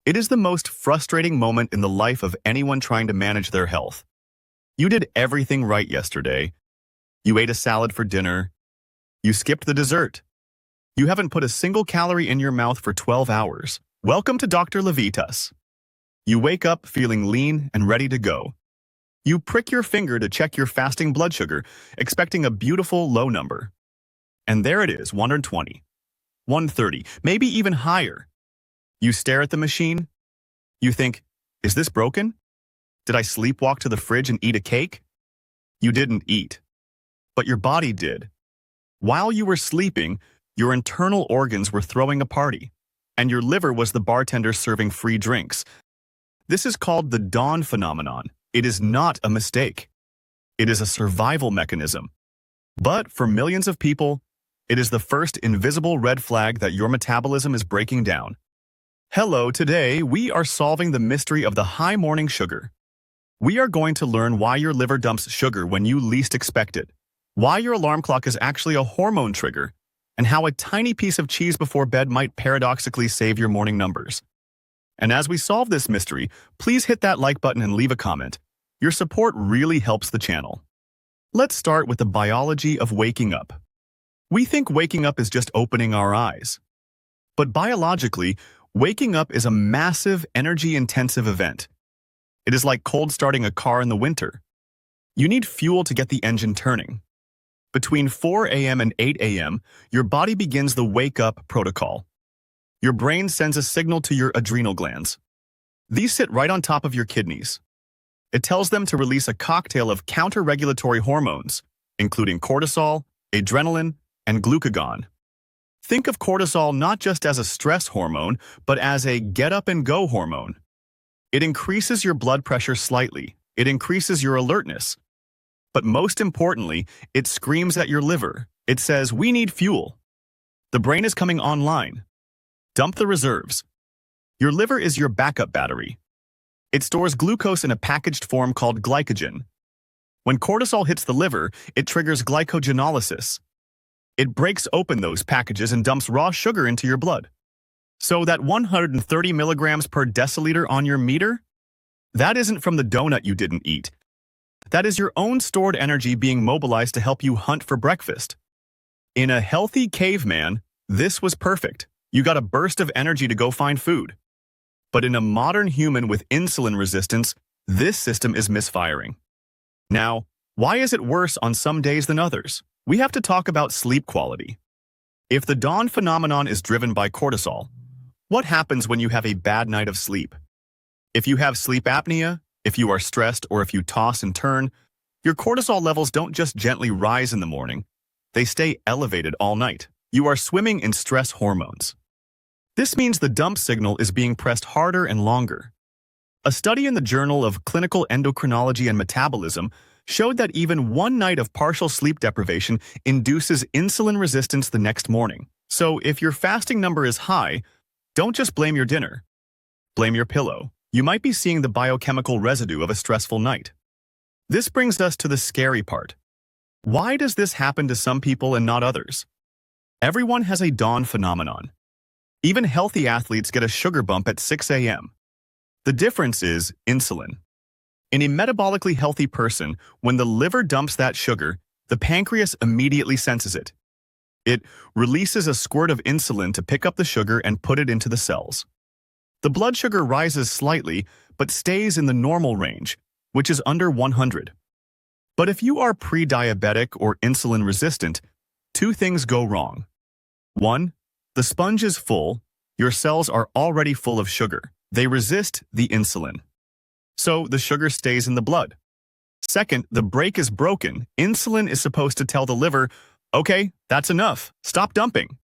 It is the most frustrating moment in the life of anyone trying to manage their health. You did everything right yesterday. You ate a salad for dinner. You skipped the dessert. You haven't put a single calorie in your mouth for 12 hours. Welcome to Dr. Levitas. You wake up feeling lean and ready to go. You prick your finger to check your fasting blood sugar, expecting a beautiful low number. And there it is, 120, 130, maybe even higher. You stare at the machine. You think, is this broken? Did I sleepwalk to the fridge and eat a cake? You didn't eat, but your body did. While you were sleeping, your internal organs were throwing a party, and your liver was the bartender serving free drinks. This is called the dawn phenomenon. It is not a mistake. It is a survival mechanism. But for millions of people, it is the first invisible red flag that your metabolism is breaking down. Hello, today we are solving the mystery of the high morning sugar. We are going to learn why your liver dumps sugar when you least expect it, why your alarm clock is actually a hormone trigger, and how a tiny piece of cheese before bed might paradoxically save your morning numbers. And as we solve this mystery, please hit that like button and leave a comment. Your support really helps the channel. Let's start with the biology of waking up. We think waking up is just opening our eyes. But biologically, waking up is a massive, energy-intensive event. It is like cold starting a car in the winter. You need fuel to get the engine turning. Between 4 a.m. and 8 a.m., your body begins the wake-up protocol. Your brain sends a signal to your adrenal glands. These sit right on top of your kidneys. It tells them to release a cocktail of counter-regulatory hormones, including cortisol, adrenaline, and glucagon. Think of cortisol not just as a stress hormone, but as a get-up-and-go hormone. It increases your blood pressure slightly. It increases your alertness. But most importantly, it screams at your liver. It says, we need fuel. The brain is coming online. Dump the reserves. Your liver is your backup battery. It stores glucose in a packaged form called glycogen. When cortisol hits the liver, it triggers glycogenolysis. It breaks open those packages and dumps raw sugar into your blood. So that 130 milligrams per deciliter on your meter? That isn't from the donut you didn't eat. That is your own stored energy being mobilized to help you hunt for breakfast. In a healthy caveman, this was perfect. You got a burst of energy to go find food. But in a modern human with insulin resistance, this system is misfiring. Now, why is it worse on some days than others? We have to talk about sleep quality. If the dawn phenomenon is driven by cortisol, what happens when you have a bad night of sleep? If you have sleep apnea, if you are stressed, or if you toss and turn, your cortisol levels don't just gently rise in the morning. They stay elevated all night. You are swimming in stress hormones. This means the dump signal is being pressed harder and longer. A study in the Journal of Clinical Endocrinology and Metabolism showed that even one night of partial sleep deprivation induces insulin resistance the next morning. So if your fasting number is high, don't just blame your dinner. Blame your pillow. You might be seeing the biochemical residue of a stressful night. This brings us to the scary part. Why does this happen to some people and not others? Everyone has a dawn phenomenon. Even healthy athletes get a sugar bump at 6 a.m. The difference is insulin. In a metabolically healthy person, when the liver dumps that sugar, the pancreas immediately senses it. It releases a squirt of insulin to pick up the sugar and put it into the cells. The blood sugar rises slightly, but stays in the normal range, which is under 100. But if you are pre-diabetic or insulin resistant, two things go wrong. 1. The sponge is full. Your cells are already full of sugar. They resist the insulin. So the sugar stays in the blood. Second, the brake is broken. Insulin is supposed to tell the liver, okay, that's enough. Stop dumping.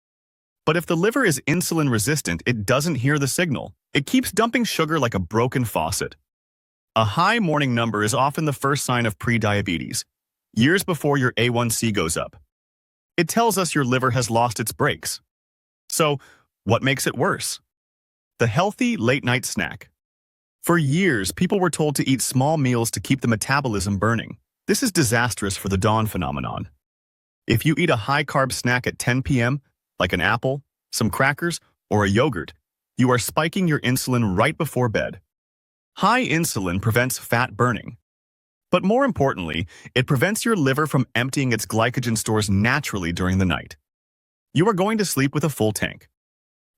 But if the liver is insulin resistant, it doesn't hear the signal. It keeps dumping sugar like a broken faucet. A high morning number is often the first sign of prediabetes, years before your A1C goes up. It tells us your liver has lost its brakes. So, what makes it worse? The healthy late-night snack. For years, people were told to eat small meals to keep the metabolism burning. This is disastrous for the dawn phenomenon. If you eat a high-carb snack at 10 p.m., like an apple, some crackers, or a yogurt, You are spiking your insulin right before bed. High insulin prevents fat burning. But more importantly, it prevents your liver from emptying its glycogen stores naturally during the night. You are going to sleep with a full tank.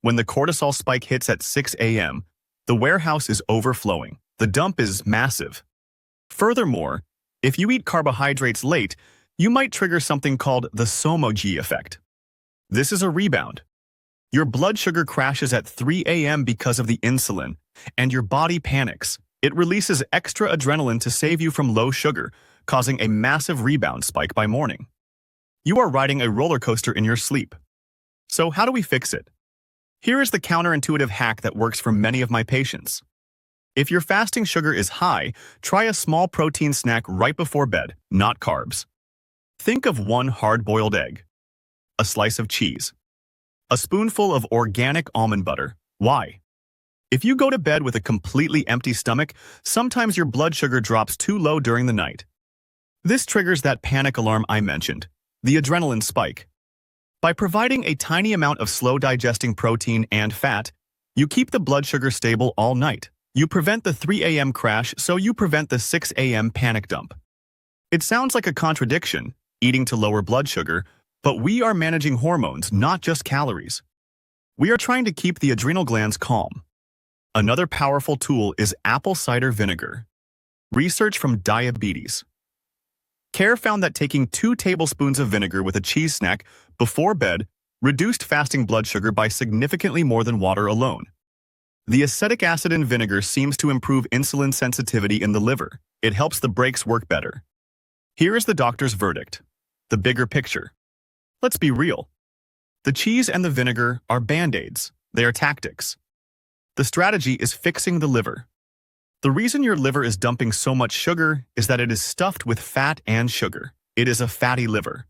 When the cortisol spike hits at 6 a.m., the warehouse is overflowing. The dump is massive. Furthermore, if you eat carbohydrates late, you might trigger something called the Somogyi Effect. This is a rebound. Your blood sugar crashes at 3 a.m. because of the insulin, and your body panics. It releases extra adrenaline to save you from low sugar, causing a massive rebound spike by morning. You are riding a roller coaster in your sleep. So how do we fix it? Here is the counterintuitive hack that works for many of my patients. If your fasting sugar is high, try a small protein snack right before bed, not carbs. Think of one hard-boiled egg, a slice of cheese, a spoonful of organic almond butter. Why? If you go to bed with a completely empty stomach, sometimes your blood sugar drops too low during the night. This triggers that panic alarm I mentioned, the adrenaline spike. By providing a tiny amount of slow-digesting protein and fat, you keep the blood sugar stable all night. You prevent the 3 a.m. crash, so you prevent the 6 a.m. panic dump. It sounds like a contradiction, eating to lower blood sugar, but we are managing hormones, not just calories. We are trying to keep the adrenal glands calm. Another powerful tool is apple cider vinegar. Research from Diabetes Care found that taking 2 tablespoons of vinegar with a cheese snack before bed reduced fasting blood sugar by significantly more than water alone. The acetic acid in vinegar seems to improve insulin sensitivity in the liver. It helps the brakes work better. Here is the doctor's verdict, the bigger picture. Let's be real. The cheese and the vinegar are band-aids. They are tactics. The strategy is fixing the liver. The reason your liver is dumping so much sugar is that it is stuffed with fat and sugar. It is a fatty liver.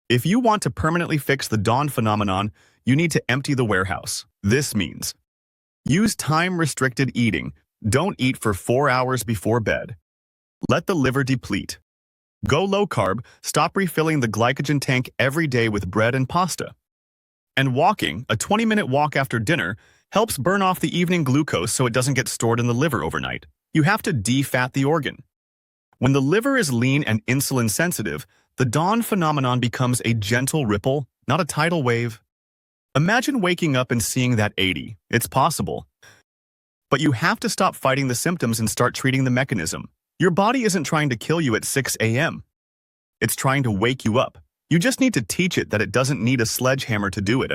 If you want to permanently fix the dawn phenomenon, you need to empty the warehouse. This means use time-restricted eating. Don't eat for 4 hours before bed. Let the liver deplete. Go low-carb. Stop refilling the glycogen tank every day with bread and pasta. And walking, a 20-minute walk after dinner, helps burn off the evening glucose so it doesn't get stored in the liver overnight. You have to defat the organ. When the liver is lean and insulin sensitive, the dawn phenomenon becomes a gentle ripple, not a tidal wave. Imagine waking up and seeing that 80. It's possible. But you have to stop fighting the symptoms and start treating the mechanism. Your body isn't trying to kill you at 6 a.m. It's trying to wake you up. You just need to teach it that it doesn't need a sledgehammer to do it.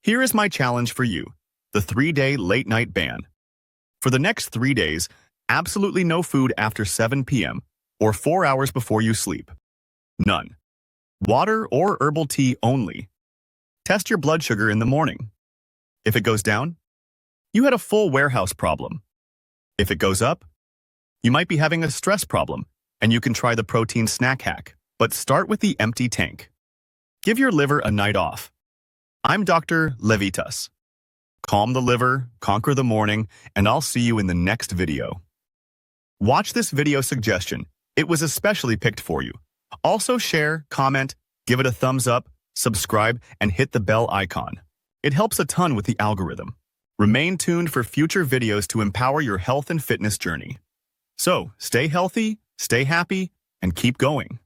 Here is my challenge for you. The 3-day late-night ban. For the next 3 days, absolutely no food after 7 p.m. or 4 hours before you sleep. None. Water or herbal tea only. Test your blood sugar in the morning. If it goes down, you had a full warehouse problem. If it goes up, you might be having a stress problem, and you can try the protein snack hack. But start with the empty tank. Give your liver a night off. I'm Dr. Levitas. Calm the liver, conquer the morning, and I'll see you in the next video. Watch this video suggestion. It was especially picked for you. Also share, comment, give it a thumbs up, subscribe, and hit the bell icon. It helps a ton with the algorithm. Remain tuned for future videos to empower your health and fitness journey. So, stay healthy, stay happy, and keep going.